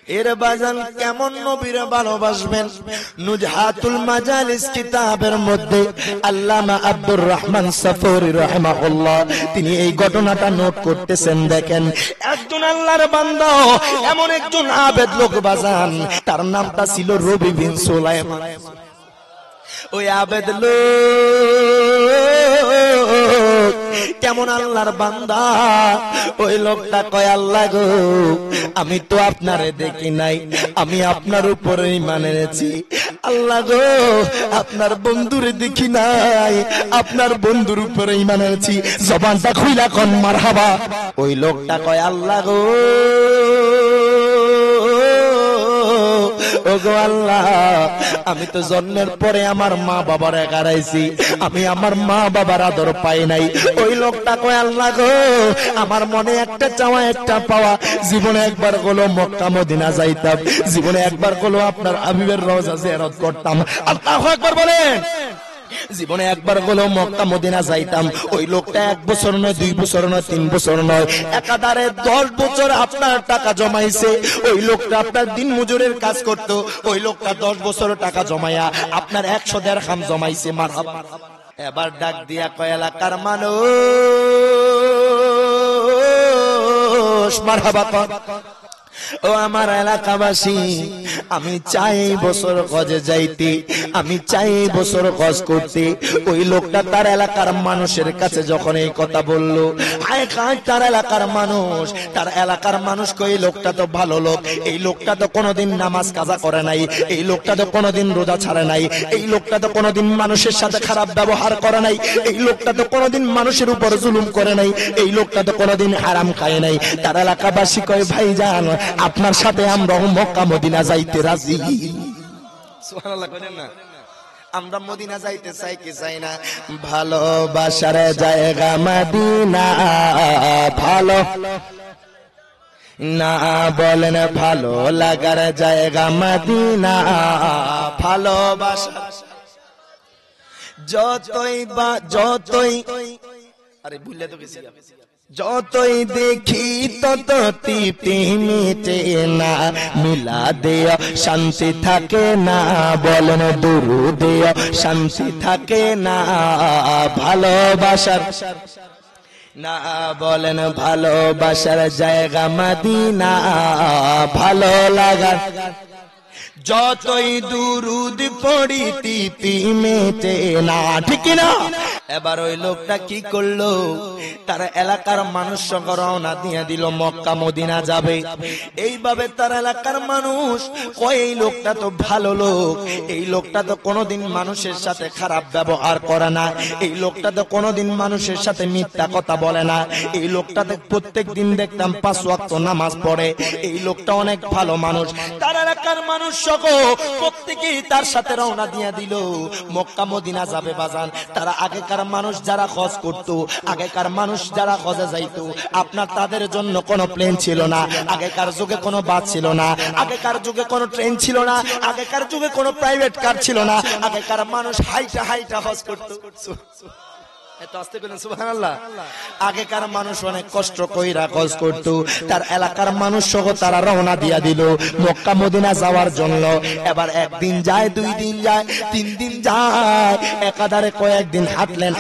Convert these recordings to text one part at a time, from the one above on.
এর বাজান কেমন নবীর ভালোবাসবেন? নুজহাতুল মাজালিস কিতাবের মধ্যে আল্লামা আব্দুর রহমান সাফরি রাহিমাহুল্লাহ তিনি এই ঘটনাটা নোট করতেছেন। দেখেন, একজন আল্লাহর বান্দা, এমন একজন আবেদ লোক বাজান, তার নামটা ছিল রবি বিন সুলাইমান। ওই আবেদ লোক কেমন আল্লাহর বান্দা, ওই লোকটা কয়, আল্লাহ গো, আমি তো আপনারে দেখি নাই, আমি আপনার উপরে ঈমান এনেছি। আল্লাহ গো, আপনার বন্ধুরে দেখি নাই, আপনার বন্ধুর উপরে ঈমান এনেছি। জবানটা খুইলা কোন মারহাবা। ওই লোকটা কয়, আল্লাহ গো, ওগো আল্লাহ, আমি তো জন্মের পরে আমার মা বাবার হারাইছি, আমি আমার মা বাবার আদর পাই নাই। ওই লোকটা কয়, আল্লাহ গো, আমার মনে একটা চাওয়া একটা পাওয়া, জীবনে একবার হলো মক্কা মদিনা যাইতাম, জীবনে একবার হলো আপনার হাবিবের রওজা জিয়ারত করতাম। আল্লাহু আকবার বলেন। জীবনে একবার হলো মক্কা মদিনা যাইতাম। ওই লোকটা 1 বছর নয়, 2 বছর নয়, 3 বছর নয়, একাধারে 10 বছর আপনার টাকা জমাইছে। ওই লোকটা আপনার দিন মজুরের কাজ করত। ওই লোকটা 10 বছর টাকা জমায়া আপনার 100 দিরহাম জমাইছে। মারহাবা। এবার ডাক দিয়া কয়, এলাকার মানুষ, মারহাবা কর। ও আমার এলাকাবাসী, আমি চাই বছর হজে যাইতে, আমি চাই বছর হজ করতে। ওই লোকটা তার এলাকার মানুষের কাছে যখন এই কথা বলল, হায় হায়, তার এলাকার মানুষ, তার এলাকার মানুষ কই, এই লোকটা তো ভালো লোক, এই লোকটা তো কোনোদিন নামাজ কাজা করে নাই, এই লোকটা তো কোনোদিন রোজা ছাড়ে নাই, এই লোকটা তো কোনোদিন মানুষের সাথে খারাপ ব্যবহার করে নাই, এই লোকটা তো কোনোদিন মানুষের উপর জুলুম করে নাই, এই লোকটা তো কোনোদিন হারাম খায় নাই। তার এলাকাবাসী কয়, ভাইজান, আপনার সাথে আমরা মক্কা মদিনা যাইতে রাজি। সুবহানাল্লাহ করেন না? আমরা মদিনা যাইতে চাই কি চাই না? ভালোবাসার জায়গা মদিনা, ভালো না বলেন, ভালো লাগার জায়গা মদিনা, ভালোবাসা যতই আরে ভুলে তো গেছি, যতই দেখি তত তৃপ্তি মিটে না, মিলা দেয়া শান্তি থাকে না, বলেন দুরূদ দেয়া শান্তি থাকে না, ভালোবাসার না বলেন, ভালোবাসার জায়গা মদিনা, ভালো লাগার যতই দুরূদ পড়ি তৃপ্তি মেটে না, ঠিক না? এবার ওই লোকটা কি করলো, তার এলাকার মানুষ সঙ্গে রওনা দিয়ে দিল, মক্কা মদিনা যাবে। এইভাবে তার এলাকার মানুষ কয়, এই লোকটা তো ভালো লোক, এই লোকটা তো কোনোদিন মানুষের সাথে খারাপ ব্যবহার করে না, এই লোকটা তো কোনোদিন মানুষের সাথে মিথ্যা কথা বলে না, এই লোকটাতে প্রত্যেক দিন দেখতাম 5 ওয়াক্ত নামাজ পড়ে, এই লোকটা অনেক ভালো মানুষ। তার এলাকার মানুষ সহ প্রত্যেকেই তার সাথে রওনা দিয়ে দিল, মক্কা মদিনা যাবে বাজান। তারা আগেকার মানুষ যারা হজ করত, আগেকার মানুষ যারা হজে যাইত, আপনার তাদের জন্য কোনো প্লেন ছিল না, আগেকার যুগে কোনো বাস ছিল না, আগেকার যুগে কোনো ট্রেন ছিল না, আগেকার যুগে কোনো প্রাইভেট কার ছিল না, আগেকার মানুষ হাইটা হাইটা হজ করত। সুবহানাল্লাহ। আগেকার মানুষ অনেক কষ্ট কইরা হজ করত। তার এলাকার মানুষ সহ তারা রওনা দিয়া দিল মক্কা মদিনা যাওয়ার জন্য। এবার 1 দিন যায়, 2 দিন যায়, 3 দিন যায়, একাধারে কয়েকদিন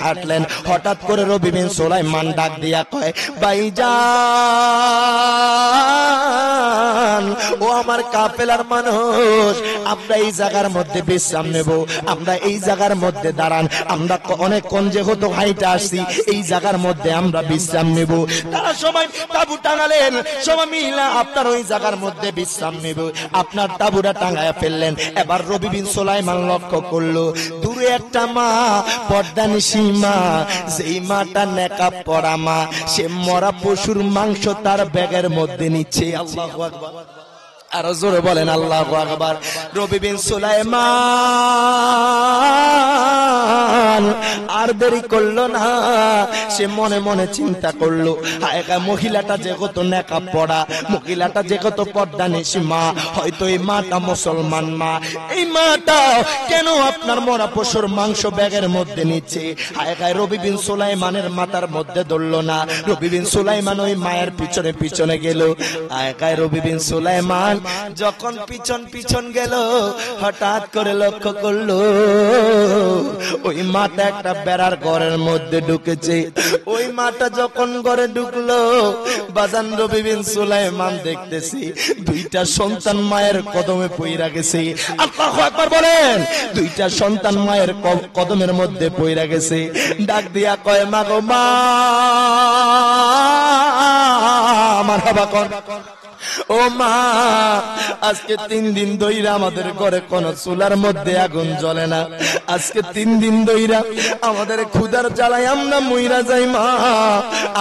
হাঁটলেন। হঠাৎ করে রবি বিন সুলাইমান ডাক দিয়া কয়, ভাইজান, ও আমার কাফেলার মানুষ, আমরা এই জায়গার মধ্যে বিশ্রাম নেব, আমরা এই জায়গার মধ্যে দাঁড়ান, আমরা অনেকক্ষণ যেহেতু হাইটা আসছি, এই জায়গার মধ্যে আমরা বিশ্রাম নেব। তারা সবাই তাবু টাঙালেন, সবাই মিলা আপনার ওই জায়গার মধ্যে বিশ্রাম নেব, আপনার তাবুটা টাঙায়া ফেললেন। এবার রবি বিন সুলাইমান লক্ষ্য করলো, দূরে একটা মা, পর্দানিশী মা, যেই মাটা নেকাব পরা মা, সে মরা পশুর মাংস তার ব্যাগের মধ্যে নিচ্ছে। আল্লাহু আকবার। আর জোরে বলেন আল্লাহু আকবার। রবি বিন সুলাইমান সুলাইমান আর দেরি করলো না, সে মনে মনে চিন্তা করলো, হায়গা মহিলাটা যে কত নেকাব পড়া, মহিলাটা যে কত পর্দা নিশি মা, হয়তো এই মাটা মুসলমান মা, এই মাটা কেন আপনার মরা পশুর মাংস ব্যাগের মধ্যে নিচ্ছে? হায়গায় রবি বিন সুলাইমানের মাথার মধ্যে ধরলো না। রবি বিন সুলাইমান ওই মায়ের পিছনে পিছনে গেল। হায়গায় রবি বিন সুলাইমান যখন পিছন পিছন গেল, হঠাৎ করে লক্ষ্য করলো ওই মাটা একটা বেড়ার ঘরের মধ্যে ঢুকেছে। ওই মাটা যখন ঘরে ঢুকলো, বাজান রবি বিন সুলাইমান দেখতেছি দুইটা সন্তান মায়ের কদমে পইরা গেছে। আল্লাহু আকবার বলেন। দুইটা সন্তান মায়ের কদমের মধ্যে পইরা গেছে। ডাক দিয়া কয়, মা গো মা, মারহাবা কর। ও মা, আজকে 3 দিন ধইরা আমাদের ঘরে কোন চুলার মধ্যে আগুন জ্বলে না। আজকে 3 দিন ধইরা আমাদের ক্ষুধার জ্বালায় আমরা মইরা যাই। মা,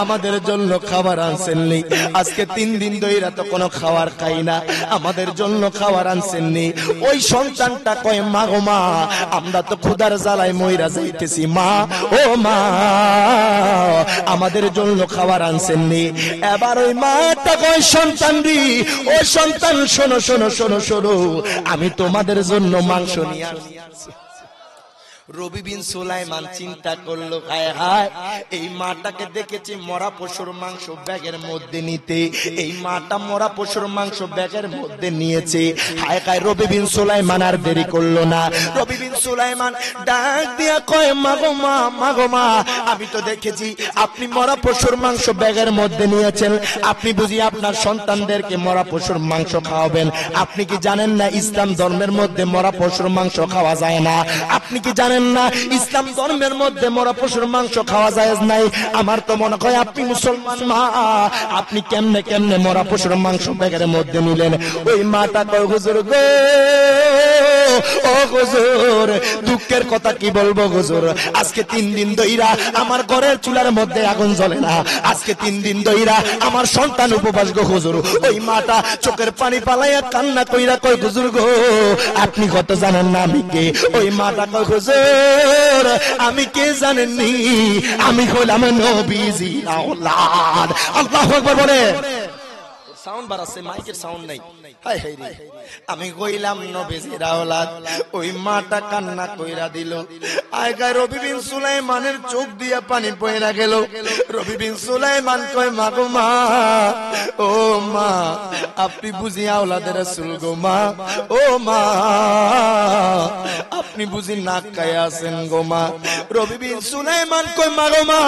আমাদের জন্য খাবার আনছেন নি? আজকে 3 দিন ধইরা তো কোনো খাবার খাই না, আমাদের জন্য খাবার আনছেন নি? ওই সন্তানটা কয়, মা গো মা, আমরা তো ক্ষুধার জ্বালায় মইরা যাইতেছি। মা, ও মা, আমাদের জন্য খাবার আনছেন নি? এবার ওই মাটা কয়, সন্তান রে, ও সন্তান, শোনো শোনো শোনো শোনো, আমি তোমাদের জন্য মাংস নিয়ে আসছি। রবি বিন সুলাইমান চিন্তা করলো, হায় হায়, এই মাটাকে দেখেছি মরা পশুর মাংস ব্যাগের মধ্যে নিতে, এই মাটা মরা পশুর মাংস ব্যাগের মধ্যে নিয়েছে। হায় হায়, রবি বিন সুলাইমান আর দেরি করলো না। রবি বিন সুলাইমান ডাক দিয়া কয়, মাগো মা, মাগো মা, আমি তো দেখেছি আপনি মরা পশুর মাংস ব্যাগের মধ্যে নিয়েছেন। আপনি বুঝি আপনার সন্তানদেরকে মরা পশুর মাংস খাওয়াবেন? আপনি কি জানেন না ইসলাম ধর্মের মধ্যে মরা পশুর মাংস খাওয়া যায় না? আপনি কি জানেন না ইসলাম ধর্মের মধ্যে মরা পশুর মাংস খাওয়া জায়েজ নাই? আমার তো মনে হয় আপনি মুসলমান মা, আপনি কেমনে কেমনে মরা পশুর মাংস ব্যাগের মধ্যে নিলেন? ওই মাটা কয়, হুজুর গো, ও হুজুর, দুঃখের কথা কি বলবো হুজুর, আজকে 3 দিন ধইরা আমার ঘরের চুলার মধ্যে আগুন জ্বলে না। আজকে 3 দিন ধইরা আমার সন্তান উপবাস গো হুজুর। ওই মাটা চোখের পানি পালাইয়া কান্না কইরা কয়, হুজুর গো, আপনি কত জানেন না আমি কে? ওই মাটা কয়, হুজুর, আমি কে জানেননি? আমি হলাম নবীজির আওলাদ। আল্লাহু আকবার বলে। সাউন্ড বাড়াচ্ছে, মাইকের সাউন্ড নাই। হায় হায় রে, আমি কইলাম নবীজির আওলাদ। ওই মাটা কান্না কইরা দিল। আয়গায় রবি বিন সুলাইমানের চোখ দিয়া পানি পয়রা গেল। রবি বিন সুলাইমান কয়, মা গো মা, ও মা, আপনি বুঝি আওলাদের রাসূল গো মা, ও মা, আপনি বুঝি নাক খায় আছেন গো মা। রবি বিন সুলাইমান কয়, মা গো মা,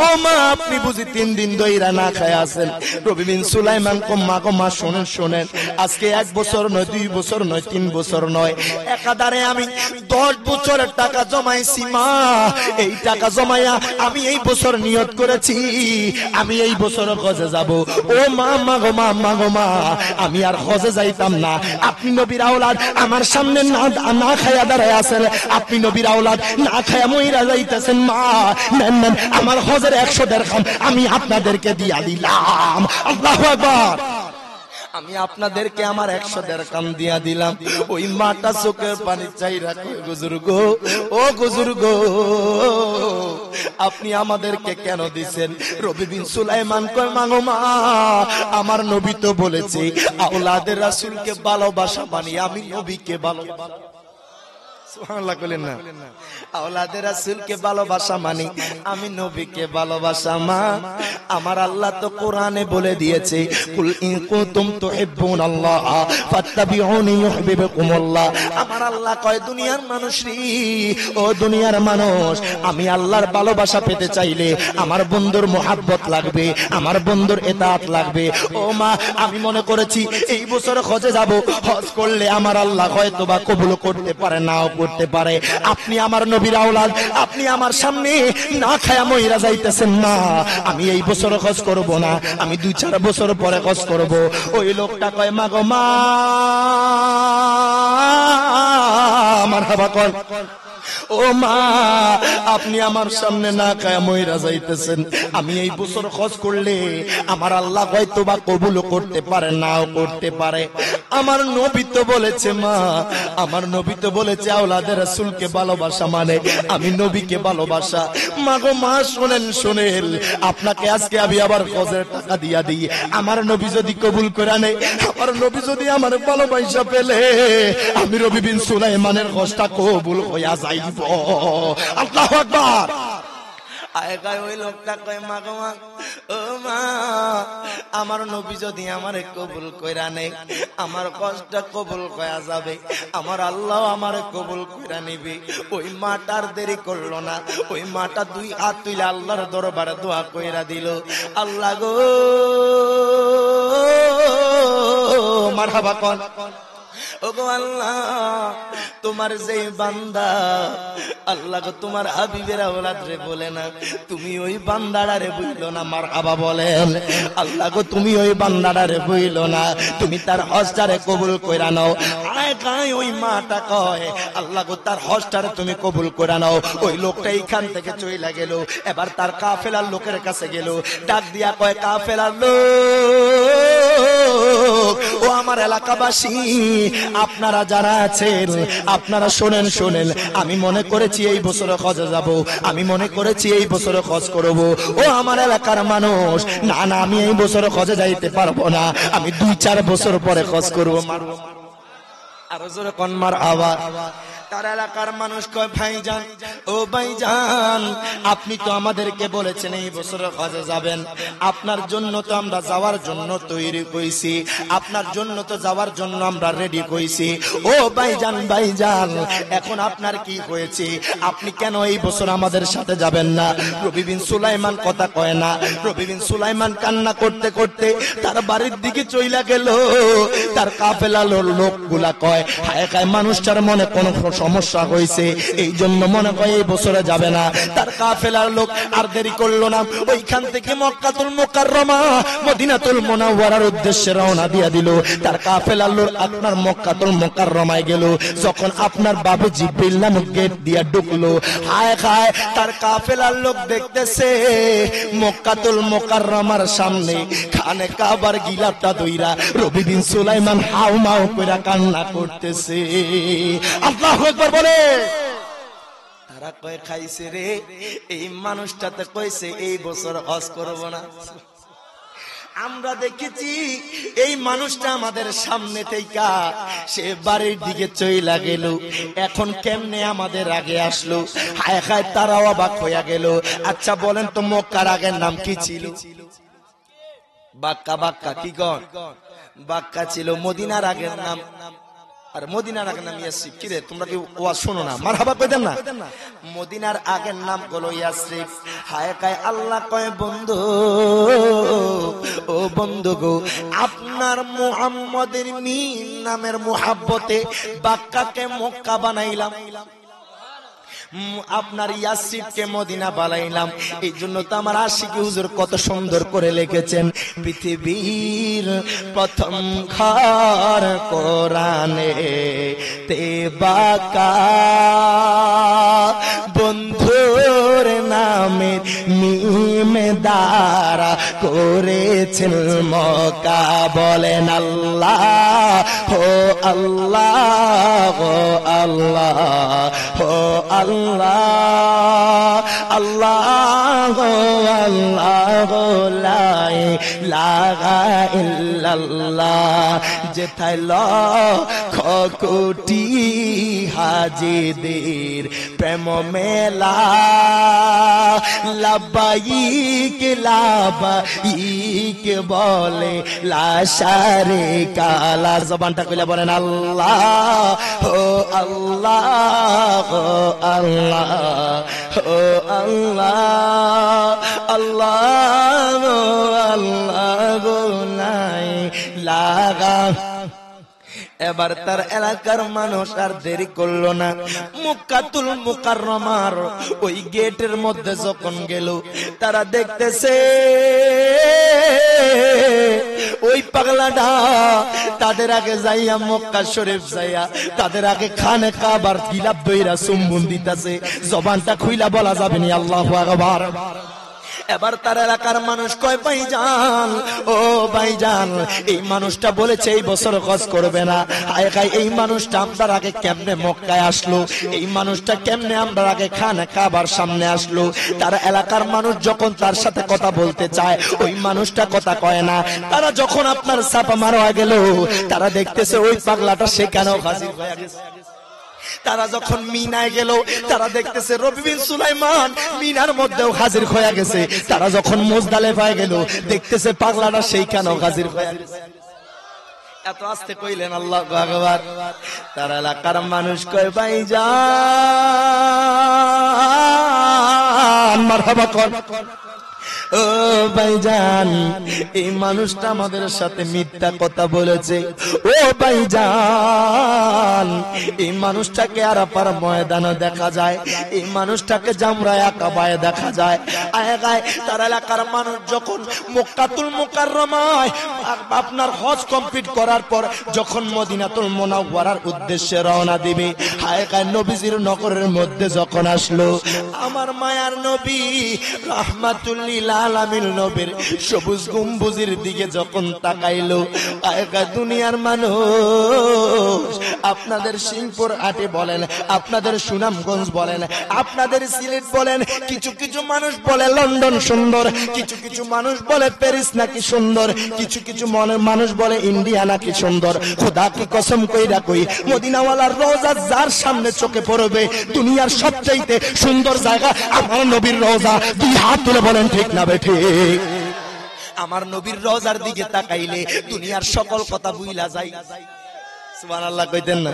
ও মা, আপনি বুঝি 3 দিন ধইরা না খায় আছেন? রবি বিন সুলাইমান কয়, মা গো মা, শোনেন শোনেন, আজকে 1 বছর নয়, 2 বছর নয়, 3 বছর নয়, একাধারে আমি 10 বছরের টাকা জমাইছি মা। এই টাকা জমাইয়া আমি এই বছর নিয়ত করেছি আমি এই বছর হজে যাব। ও মা, মা গো মা, মা গো মা, আমি আর হজে যাইতাম না। আপনি নবীর আওলাদ, আমার সামনে না খায়া দাঁড়ায় আছেন, আপনি নবীর আওলাদ, না খায়া মইরা যাইতেছেন। মা, নেন নেন, আমার হজের 100 দিরহাম আমি আপনাদেরকে দিয়া দিলাম। আল্লাহু আকবার। আমি আপনাদেরকে আমার 100 দিরহাম দিয়া দিলাম। ওই মাটা চোখের পানি চাইরা কয়, হুজুর গো, ও হুজুর গো, আপনি আমাদেরকে কেন দিবেন? রবি বিন সুলাইমান কয়, মা গো মা, আমার নবী তো বলেছে আওলাদের রাসূলকে ভালোবাসা মানে আমি নবীকে ভালোবাসা। সুবহানাল্লাহ বলেন না? আওলাদের রাসূলকে ভালোবাসা মানে আমি নবীকে ভালোবাসা। মা, আমার আল্লাহ তো কোরআনে বলে দিয়েছে, কুল ইন কুনতুম তুহিব্বুনাল্লাহ ফাত্তাবিউনি ইউহিব্বুকুমুল্লাহ। আমার আল্লাহ কয়, দুনিয়ার মানুষরি, ও দুনিয়ার মানুষ, আমি আল্লাহর ভালোবাসা পেতে চাইলে আমার বন্ধুর মোহাব্বত লাগবে, আমার বন্ধুর ইতাআত লাগবে। ও মা, আমি মনে করেছি এই বছর হজে যাব, হজ করলে আমার আল্লাহ হয়তোবা কবুল করতে পারে, নাও করতে পারে। আপনি আমার নবীর আওলাদ, আপনি আমার সামনে না খায়া মইরা যাইতেছেন। মা, আমি এই বছর হজ করব না, আমি 2-4 বছর পরে হজ করব। ওই লোকটা কয়, মা গো মা, মারহাবা কর। ও মা, আপনি আমার সামনে না খায় মইরা যাইতেছেন, আমি এই বছর হজ করলে আমার আল্লাহ হয়তো বা কবুল করতে পারে, নাও করতে পারে। আমার নবী তো বলেছে মা, আমার নবী তো বলেছে আওলাদে রাসূলকে ভালোবাসা মানে আমি নবীকে ভালোবাসা। মা গো মা, শুনেন শুনেন, আপনাকে আজকে আমি আবার হজের টাকা দিয়া দিই, আমার নবী যদি কবুল করে নেয়, আমার নবী যদি আমার ভালোবাসা পেলে, আমি রবি বিন সুলাইমানের হজটা কবুল হইয়া যাইব। আল্লাহু আকবার। আয়গায় ওই লোকটা কয় মা গো মা, ও মা, আমার নবী যদি আমারে কবুল কইরা নেয়, আমার কষ্টটা কবুল কয়া যাবে, আমার আল্লাহ আমারে কবুল কইরা নিবে। ওই মাটার দেরি করলো না, ওই মাটা দুই হাত তুলে আল্লাহর দরবারে দোয়া কইরা দিল, আল্লাহ গো মারহাবা কোন, ওগো আল্লাহ, তোমার যে বান্দা, আল্লাহ গো তোমার হাবিবের আওলাদ রে বলে না, তুমি ওই বান্দাড়ারে বইলো না, মারহাবা বলেন। আল্লাহ গো তুমি ওই বান্দাড়ারে বইলো না, তুমি তার হজটারে কবুল কইরা নাও। আয় গায় ওই মাটা কয়, আল্লাহ গো তার হজটারে তুমি কবুল কইরা নাও। ওই লোকটা এইখান থেকে চইলা গেল, এবার তার কাফেলার লোকের কাছে গেল, ডাক দিয়া কয়, কাফেলার লোক, ও আমার এলাকাবাসী, আপনারা যারা আছেন, আপনারা শোনেন শোনেন, আমি মনে করেছি এই বছরে হজে যাব, আমি মনে করেছি এই বছরে হজ করব। ও আমার এলাকার মানুষ, না না, আমি এই বছরে হজে যাইতে পারবো না, আমি 2-4 বছর পরে হজ করব। আরো জোরে কোন মারহাবা। তার এলাকার মানুষ কয়, ভাইজান, ও ভাইজান, আপনি তো আমাদেরকে বলেছেন এই বছর হজে যাবেন, আপনার জন্য তো আমরা যাওয়ার জন্য তৈরি কইছি, আপনার জন্য তো যাওয়ার জন্য আমরা রেডি কইছি। ও ভাইজান, ভাইজান, এখন আপনার কি হয়েছে, আপনি কেন এই বছর আমাদের সাথে যাবেন না? রবি বিন সুলাইমান কথা কয় না, রবি বিন সুলাইমান কান্না করতে করতে তার বাড়ির দিকে চইলা গেল। তার কাফেলার লোকগুলা কয়, হায় হায়, মানুষটার মনে কোন সমস্যা হয়েছে, এই জন্য মনে হয় এই বছরে যাবে না। তার কাফেলার লোক আর দেরি করলো না, ওইখান থেকে মক্কাতুল মুকাররমা মদিনাতুল মুনাওয়ারার উদ্দেশ্যে রওনা দিয়া দিল। তার কাফেলার লোক আপনার মক্কাতুল মুকাররমায় গেল, যখন আপনার বাবু জিবরিল নামক গেট দিয়া ঢুকলো, হায় হায়, তার কাফেলার লোক দেখতেছে মক্কাতুল মুকাররমার সামনে খানে কাবার গিলাফটা দইরা রবি বিন সুলাইমান হাউমাউ কইরা কান্না করতেছে। আল্লাহু আকবার বলে। তারা কয়, খাইছে রে, এই মানুষটাতে কইছে এই বছর হজ করব না। আমরা দেখেছি এই মানুষটা আমাদের সামনে থেকে সে বাড়ির দিকে চইলা গেল, এখন কেমনে আমাদের আগে আসলো? হায় হায়, তারাও অবাক হইয়া গেল। আচ্ছা বলেন তো, মক্কার আগের নাম কি ছিল? বাক্কা। বাক্কা কি গণ? বাক্কা ছিল। মদিনার আগের নাম, আর মদিনার আগের নাম ইয়াসরিব। কি রে, তোমরা কি ওয়াজ শোনো না? মারহাবা কইতেন না? মদিনার আগের নাম হলো ইয়াসরিব। হায় কায়, আল্লাহ কয়, বন্ধু, ও বন্ধু গো, আপনার মুহাম্মদের মিম নামের মুহাব্বতে বাক্কাকে মক্কা বানাইলাম, আপনার ইয়াসরিবকে মদিনা বানাইলাম। এই জন্য তো আমার আশিকি হুজুর কত সুন্দর করে লিখেছেন, পৃথিবীর প্রথম ঘর কোরআনে তে বাক্কা, বন্ধুর নামে মিম দ্বারা করেছেন মক্কা। বলেন আল্লাহ হো আল্লাহ হো আল্লাহ হো আল্লাহ, আল্লাহ আল্লাহ লা ইলাহা ইল্লাল্লাহ। যেথায় লক্ষ কোটি হাজিদের প্রেম মেলা, লাব্বাইক লাব্বাইক বলে লাশারে কালা। জবানটা কইলা বলেন আল্লাহ ও আল্লাহ ও আল্লাহ ও আল্লাহ, আল্লাহ ও আল্লাহ লা ইলাহা এবার তার এলাকার মানুষ আর দেরি করলো না, মক্কাতুল মুকাররমার ওই গেটের মধ্যে যখন গেল, তারা দেখতেছে ওই পাগলাটা তাদের আগে যাইয়া মক্কা শরীফ যাইয়া তাদের আগে খানে কাবার গিলাপ দইরা চুম্বন দিতেছে। জবানটা খুইলা বলা যাবে না আল্লাহু আকবার। এবার তার এলাকার মানুষ কয়, ভাইজান, ও ভাইজান, এই মানুষটা বলেছে এই বছর হজ করবে না। হায় হায়, এই মানুষটা আমরা আগে কেমনে মক্কায় আসলো, এই মানুষটা কেমনে আমরা আগে খানা কাবার সামনে আসলো। তার এলাকার মানুষ যখন তার সাথে কথা বলতে চায়, ওই মানুষটা কথা কয় না। তারা যখন আপনার ছাপা মারা গেল, তারা দেখতেছে ওই পাগলাটা সেখানেও হাজির হয়ে গেছে। তারা যখন মিনায় গেল, তারা দেখতেছে রবি বিন সুলাইমান মিনার মধ্যেও হাজির হয়ে গেছে। তারা যখন মুজদালিফায় গেল, দেখতেছে পাগলাটা সেইখানেও হাজির হয়ে গেছে। এত আস্তে কইলেন আল্লাহু আকবার। তার এলাকার মানুষ কয়, ভাইজান মারহাবা কর, ও ভাইজান, এই মানুষটা আমাদের সাথে মিথ্যা কথা বলেছে। ও ভাইজান, এই মানুষটাকে আরাফার ময়দানে দেখা যায়, এই মানুষটাকে জামরায়ে আকাবায় দেখা যায়। আয়গায় তার এলাকার মানুষ যখন মক্কাতুল মুকাররমায় আপনার হজ কমপ্লিট করার পর যখন মদিনাতুল মুনাওয়ারার উদ্দেশ্যে রওনা দিবে, আয়গায় নবীজির নগরের মধ্যে যখন আসলো, আমার মায়ার নবী রাহমাতুল লিল আলামিন নবীর সবুজ গম্বুজের দিকে যখন তাকাইলো, আয়গা দুনিয়ার মানুষ, আপনাদের সিংপুর হাটে বলেন, আপনাদের সুনামগঞ্জ বলেন, আপনাদের সিলেট বলেন, কিছু কিছু মানুষ বলে লন্ডন সুন্দর, কিছু কিছু মানুষ বলে প্যারিস নাকি সুন্দর, কিছু কিছু মানুষ বলে ইন্ডিয়া নাকি সুন্দর। খোদা কি কসম কইরা কই, মদিনাওয়ালার রওজা যার সামনে চোখে পড়বে, দুনিয়ার সবচাইতে সুন্দর জায়গা আমার নবীর রওজা। দুই হাত তুলে বলেন ঠিক না বেঠে? আমার নবীর রওজার দিকে তাকাইলে দুনিয়ার সকল কথা ভুইলা যায়। সুবহানাল্লাহ কইতেন না?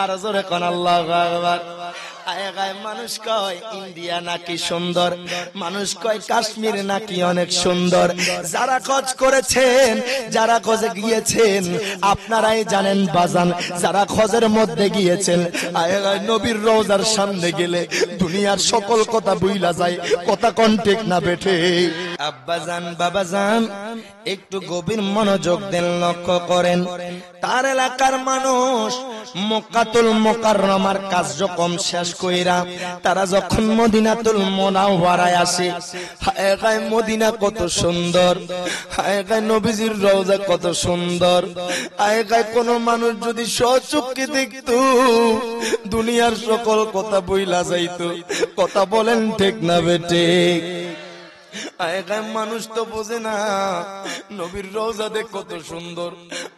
আর জোরে কোন আল্লাহু আকবার। আয়গায় মানুষ কয় ইন্ডিয়া নাকি সুন্দর, মানুষ কয় কাশ্মীর নাকি অনেক সুন্দর। যারা খোঁজ করেছেন, যারা খোঁজে গিয়েছেন, আপনারাই জানেন বাজান, যারা খোঁজের মধ্যে গিয়েছেন, আয়গায় নবীর রওজার সামনে গেলে দুনিয়ার সকল কথা ভুইলা যায়। কথা কোন ঠিক না বেঠে? আব্বাজান বাবাজান একটু গভীর মনোযোগ দেন, লক্ষ্য করেন। তার এলাকার মানুষ মক্কাতুল মুকাররমার কার্যক্রম শেষ কইরা তারা যখন মদিনাতুল মুনাওয়ারায় আসে, হায় হায় মদিনা কত সুন্দর, হায় হায় নবীজির রওজা কত সুন্দর। হায় হায় কোন মানুষ যদি স্বচক্ষে দেখতো, দুনিয়ার সকল কথা বইলা যাইতো। কথা বলেন ঠিক না বেটে? মানুষ তো বোঝে না নবীর রওজা দেখ কত সুন্দর।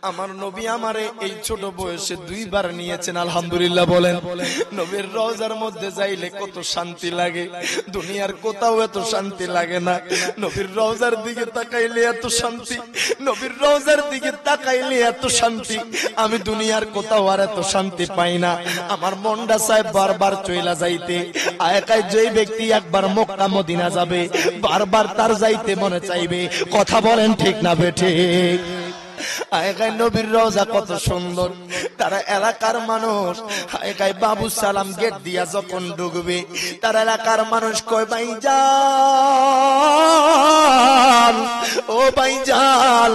আমার নবী আমারে এই ছোট বয়সে 2 বার নিয়েছেন, আলহামদুলিল্লাহ বলেন। নবীর রওজার মধ্যে যাইলে কত শান্তি লাগে, দুনিয়ার কোথাও এত শান্তি লাগে না। নবীর রওজার দিকে তাকাইলে এত শান্তি, নবীর রওজার দিকে তাকাইলে এত শান্তি, আমি দুনিয়ার কোথাও আর এত শান্তি পাই না। আমার মনটা চায় বারবার চইলা যাইতে। আয়কায় যে ব্যক্তি একবার মক্কা মদিনা যাবে, বারবার তার যাইতে মনে চাইবে। কথা বলেন ঠিক না বেঠে? আয়গায় নবীর রওজা কত সুন্দর। তারা এলাকার মানুষ আয়গায় বাবু সালাম গেট দিয়া যখন ঢুকবে, তার এলাকার মানুষ কয়, ভাইজান, ও ভাইজান,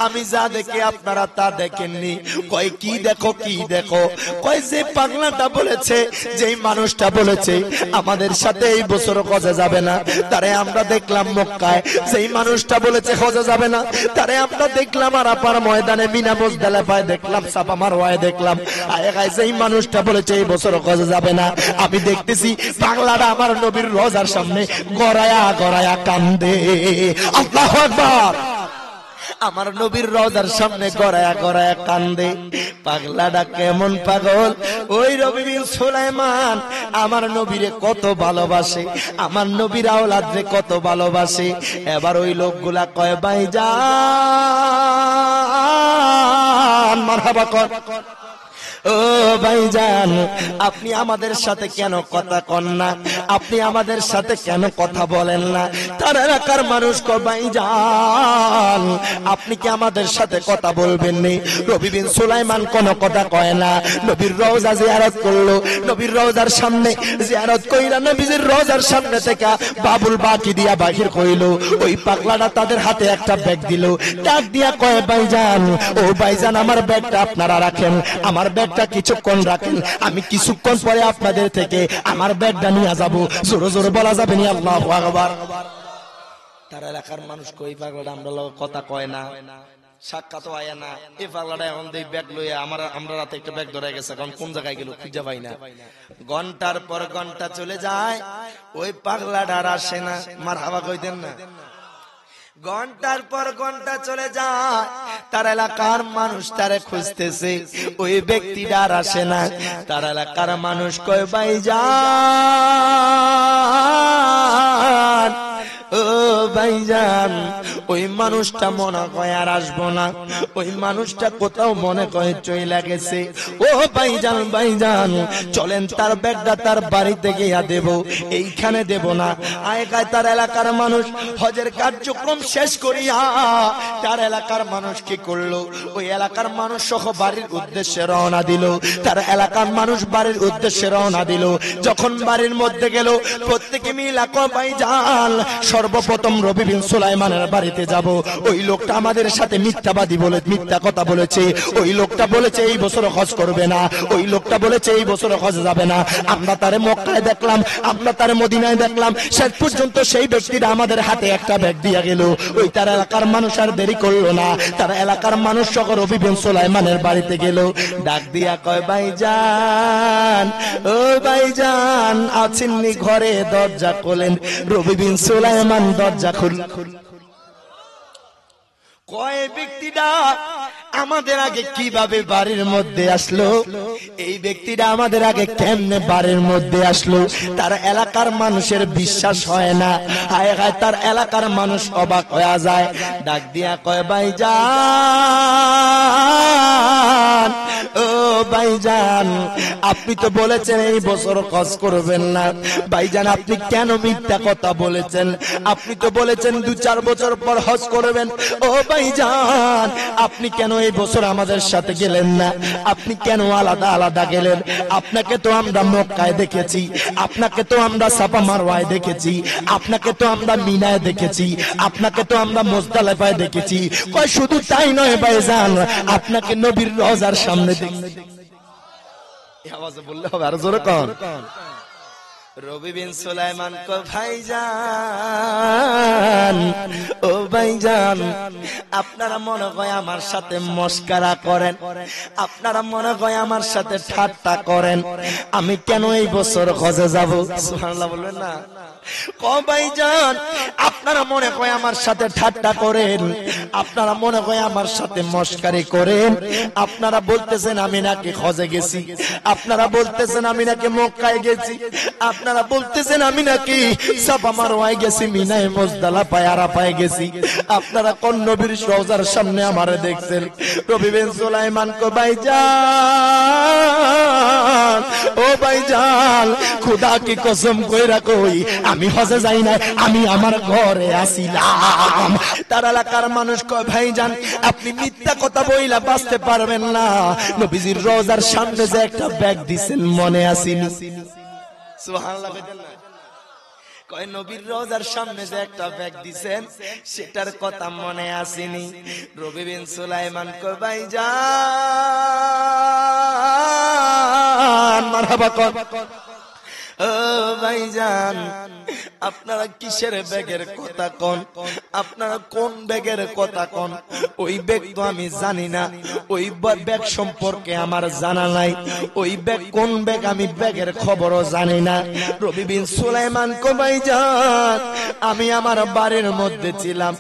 আমি যা দেখে আপনারা তা দেখেননি। কয় কি দেখো, কি দেখো? কয় যে পাগলাটা বলেছে, যেই মানুষটা বলেছে আমাদের সাথে এই বছর হজে যাবে না, তারে আমরা দেখলাম মক্কায়। যেই মানুষটা বলেছে হজে যাবে না, তারে আমরা দেখলাম আরাফার ময়দানে, মিনা মুজদালিফায় দেখলাম, সাফা মারওয়ায় দেখলাম। আয়গায় যেই মানুষটা বলেছে এই বছর হজে যাবে না, আমি দেখতেছি পাগলাটা আমার নবীর রওজার সামনে গড়ায়া গড়ায়া কান্দে। আল্লাহু আকবার। আমার নবীর রওজার সামনে গড়ায়া গড়ায়া কান্দে। পাগলাটা কেমন পাগল? ওই রবি বিন সুলাইমান আমার নবীরে কত ভালোবাসে, আমার নবীর আওলাদরে কত ভালোবাসে। এবার ওই লোকগুলা কয়, ভাইজান মারহাবা কর, ও ভাইজান, আপনি আমাদের সাথে কেন কথা কন না? আপনি আমাদের সাথে কেন কথা বলেন না? তার এলাকার মানুষ কয় ভাইজান আপনি কি আমাদের সাথে কথা বলবেন নি? রবি বিন সুলাইমান কোনো কথা কয় না। নবীর রওজা জিয়ারত করলো, নবীর রওজার সামনে জিয়ারত কইরা নবীজির রওজার সামনে থেকে বাবুল বাকি দিয়া বাহির কইল। ওই পাগলাটা তাদের হাতে একটা ব্যাগ দিল, ডাক দিয়া কয় ভাইজান ও ভাইজান আমার ব্যাগটা আপনারা রাখেন, আমার ব্যাগটা কিছুক্ষণ রাখেন, আমি কিছুক্ষণ পরে আপনাদের থেকে আমার ব্যাগটা নিয়ে যাব। জোরে জোরে বলা যাবে নি আল্লাহু আকবার। তার এলাকার মানুষ কই পাগলাটা আমরা কথা কয় না, সাক্ষাৎ আয়া না, এই পাগলাটা এখন দেই ব্যাগ লইয়া আমরা রাতে একটা ব্যাগ ধরে গেছে, এখন কোন জায়গায় গেল খুঁজে পাই না। ঘন্টার পর ঘন্টা চলে যায়, ওই পাগলাটা আর আসে না। মারহাবা কইতেন না? ঘন্টার পর ঘন্টা চলে যায়, তার এলাকার মানুষ তারে খুঁজতেছে, ওই ব্যক্তিটা আর আসে না। তার এলাকার মানুষ কয় ভাইজান ও ভাইজান ওই মানুষটা মনে হয় আর আসবো না, ওই মানুষটা কোথাও মনে হয় চইলা গেছে। ও ভাইজান ভাইজান চলেন তার ব্যাগটা তার বাড়িতে গিয়া দেব, এইখানে দেব না। আগেকার তার এলাকার মানুষ হজের কার্যক্রম শেষ করিয়া তার এলাকার মানুষ কি করলো, ওই এলাকার মানুষ সহ বাড়ির উদ্দেশ্যে রওনা দিল। তার এলাকার মানুষ বাড়ির উদ্দেশ্যে রওনা দিল। যখন বাড়ির মধ্যে গেল, প্রত্যেকে মিলা কয় ভাইজান সর্বপ্রথম রবি বিন সুলাইমানের বাড়িতে যাব। ওই লোকটা আমাদের সাথে মিথ্যাবাদী বলে মিথ্যা কথা বলেছে, ওই লোকটা বলেছে এই বছর হজ করবে না, ওই লোকটা বলেছে এই বছর হজ যাবে না। আমরা তারে মক্কায় দেখলাম, আমরা তারে মদিনায় দেখলাম, শেষ পর্যন্ত সেই ব্যক্তিটা আমাদের হাতে একটা ব্যাগ দিয়া গেল। ওই তার এলাকার মানুষ আর দেরি করলো না, তার এলাকার মানুষ সহ রবি বিন সুলাইমানের বাড়িতে গেল। ডাক দিয়া কয় ভাইজান ও ভাইজান আছেননি ঘরে? দরজা খোলেন। রবি বিন সুলাইমান দরজা খুল। কয় ব্যক্তিটা আমাদের আগে কিভাবে বাড়ির মধ্যে আসলো, এই ব্যক্তিটা আমাদের আগে কেমনে বাড়ির মধ্যে আসলো? তার এলাকার মানুষের বিশ্বাস হয় না। হায় হায় তার এলাকার মানুষ অবাক হয়ে যায়। ডাক দিয়া কয় ভাইজান ও ভাইজান আপনি তো বলেছেন এই বছর হজ করবেন না। ভাইজান আপনি কেন মিথ্যা কথা বলেছেন? আপনি তো বলেছেন 2-4 বছর পর হজ করবেন। ও ভাইজান আপনি কেন এই বছর আমাদের সাথে গেলেন না? আপনি কেন আলাদা আলাদা গেলেন? আপনাকে তো আমরা মক্কায় দেখেছি, আপনাকে তো আমরা সাফা মারওয়ায় দেখেছি, আপনাকে তো আমরা মিনায় দেখেছি, আপনাকে তো আমরা মুজদালিফায় দেখেছি। কয় শুধু তাই নয় ভাইজান আপনাকে নবীর রওজার সামনে দেখেছি। এই আওয়াজে বললে হবে, আর জোরে কোন। রবি বিন সুলাইমান কয় ভাইজান ও ভাইজান আপনারা মনে হয় আমার সাথে মস্কারা করেন, আপনারা মনে হয় আমার সাথে ঠাট্টা করেন। আমি কেন এই বছর হজে যাব? সুবহানাল্লাহ বলবেন না? কয় ভাইজান আপনারা মনে হয় আমার সাথে ঠাট্টা করেন, আপনারা মনে হয় আমার সাথে মস্কারি করেন। আপনারা বলতেছেন আমি নাকি হজে গেছি, আপনারা বলতেছেন আমি নাকি মক্কায় গেছি, আপনারা বলতেছেন আমি নাকি সাফা মারওয়ায় গেছি, মিনায় মুজদালিফায় আরাফায় গেছি। আপনারা কোন নবীর রওজার সামনে আমারে দেখছেন? রবি বিন সুলাইমান কয় ভাইজান ও ভাইজান খোদা কি কসম কইরা কই আমি হজে যাই না, আমি আমার ঘরে আসিলাম। তার এলাকার মানুষ কয় ভাইজান আপনি মিথ্যা কথা বইলা বাঁচতে পারবেন না। নবীজির রওজার সামনে যে একটা ব্যাগ দিছেন মনে আসেনি? সুবহানাল্লাহ কইতেন না? কয় নবীর রওজার সামনে যে একটা ব্যাগ দিছেন সেটার কথা মনে আসেনি। রবি বিন সুলাইমান কয় ভাইজান মারহাবা কর। ও ভাইজান আপনারা কিসের ব্যাগের কথা কোন? আপনারা কোন ব্যাগের কথা কোন? ওই ব্যাগ তো আমি জানি না, ওই ব্যাগ সম্পর্কে আমার জানা নাই, ওই ব্যাগ কোন ব্যাগ আমি ব্যাগের খবরও জানি না। রবি বিন সুলাইমান কয় ভাইজান আমি আমার বাড়ির মধ্যে ছিলাম,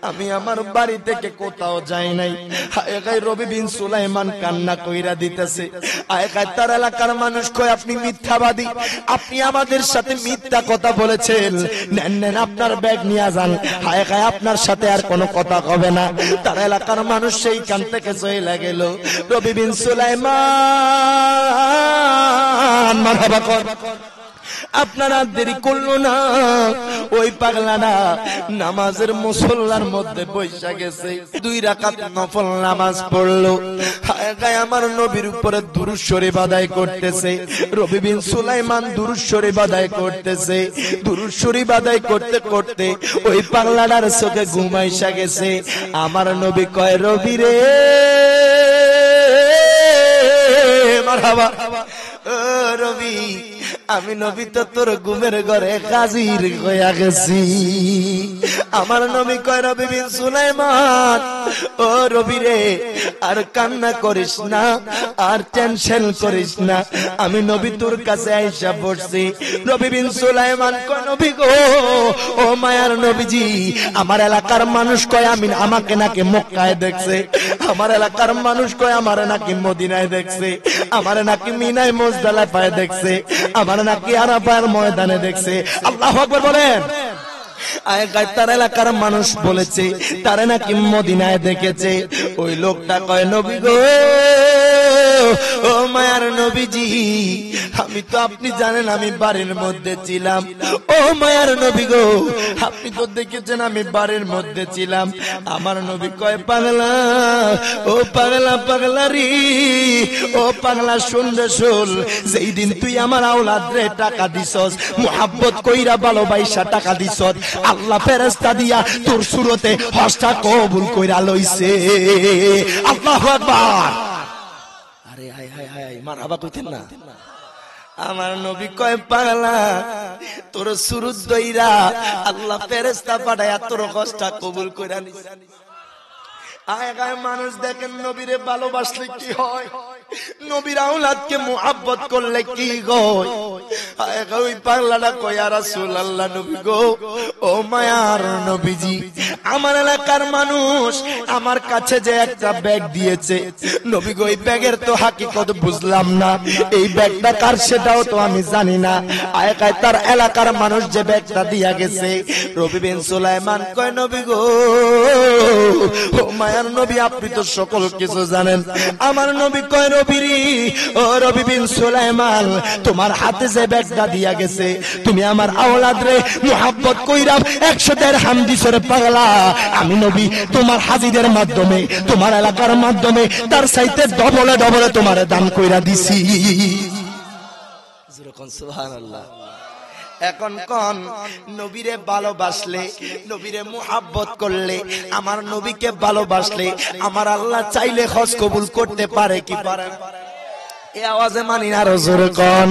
আমি আমার বাড়ি থেকে কোথাও যাই নাই। হায় রবি বিন সুলাইমান কান্না কইরা দিতেছে। হায় তার এলাকার মানুষ কয় আপনি মিথ্যাবাদী, আপনি আমাদের সাথে মিথ্যা কথা বলেছেন, নেন নেন আপনার ব্যাগ নিয়ে যান। হায় হায় আপনার সাথে আর কোনো কথা হবে না। তার এলাকার মানুষ সেইখান থেকে চলে গেল। রবি বিন সুলাইমান মারহাবা কর। আপনারা দেরি করলো না, ওই পাগলাটা নামাজের মুসল্লার মধ্যে বৈশা গেছে, 2 রাকাত নফল নামাজ পড়লো, গায়ে আমার নবীর উপরে দুরূদ শরীফ আদায় করতেছে। রবি বিন সুলাইমান দুরূদ শরীফ আদায় করতেছে। দুরূদ শরীফ আদায় করতে করতে ওই পাগলাটার চোখে ঘুম আইসা গেছে। আমার নবী কয়, রবি রে মারহাবা, ও রবি, আমি নবী তো তোর ঘুমের ঘরে হাজির হইয়া গেছি। আমার নবী কয়, রবি বিন সুলাইমান, ও রবি রে, আর কান্না করিস না, আর টেনশন করিস না, আমি নবী তোর কাছে আইসা পড়ছি। রবি বিন সুলাইমান কয়, নবী গো, ও মায়ার নবীজি, আমার এলাকার মানুষ কয় আমি আমাকে নাকি মক্কায় দেখছে, আমার এলাকার মানুষ কয় আমারে নাকি মদিনায় দেখছে, আমারে নাকি মিনায় মুজদালিফায় পায় দেখছে, আমার নাকি আরাফার ময়দানে দেখছে। আল্লাহু আকবার বলেন। তার এলাকার মানুষ বলেছে তারে নাকি মদিনায় দেখেছে। ওই লোকটা কয়, নবী গো, ও মায়ার নবীজি, আমি তো, আপনি জানেন আমি বাড়ির মধ্যে ছিলাম। ও মায়ার নবী গো, আপনি তো দেখেছেন আমি বাড়ির মধ্যে ছিলাম। আমার নবী কয়, পাগলা, ও পাগলা, পাগলা রে, ও পাগলা, শুনলে শোন, যেই দিন তুই আমার আওলাদ রে টাকা দিছস, মুহাব্বত কইরা ভালোবাসা টাকা দিছস, আল্লাহ ফেরেশতা দিয়া তোর সুরতে হজটা কবুল কইরা লইছে। আল্লাহু আকবার। আরে হায় হায় হায়, মারহাবা কইতেন না। আমার নবী কয়, পাগলা, তোর সুরত দইরা আল্লাহ ফেরেশতা পাঠায়া তোর হজটা কবুল কইরা নিছে। আয়গায় মানুষ দেখেন নবীরে ভালোবাসলে কি হয়, নবীর আওলাদকে মুহাব্বত করলে কি হয়। আয়গায় ওই পাগলাটা কয়, ইয়া রাসূলুল্লাহ, নবী গো, ও মায়ার নবীজি, আমার এলাকার মানুষ আমার কাছে যে একটা ব্যাগ দিয়েছে, নবী গো, এই ব্যাগের তো হাকিকত বুঝলাম না, এই ব্যাগটা কার সেটাও তো আমি জানি না। আয়গায় তার এলাকার মানুষ যে ব্যাগটা দিয়া গেছে। রবি বিন সুলাইমান কয়, নবী গো, ও মায়ার নবী, আপনি তো সকল কিছু জানেন। আমার নবী কয়, রবি রে, ও রবি বিন সুলাইমান, তোমার হাতে যে ব্যাগটা দিয়া গেছে, তুমি আমার আওলাদ রে মুহাব্বত কইরা 100 দিরহাম দিছো রে পাগলা, আমি নবী তোমার হাজিদের মাধ্যমে, তোমার এলাকার মাধ্যমে তার চাইতে ডবলে ডবলে তোমারে দান কইরা দিছি। সুবহানাল্লাহ। এখন কোন নবীরে ভালোবাসলে, নবীরে মুহাব্বত করলে, আমার নবীকে ভালোবাসলে আমার আল্লাহ চাইলে হজ কবুল করতে পারে কি পারে? এই আওয়াজে মানি না, জোরে কোন।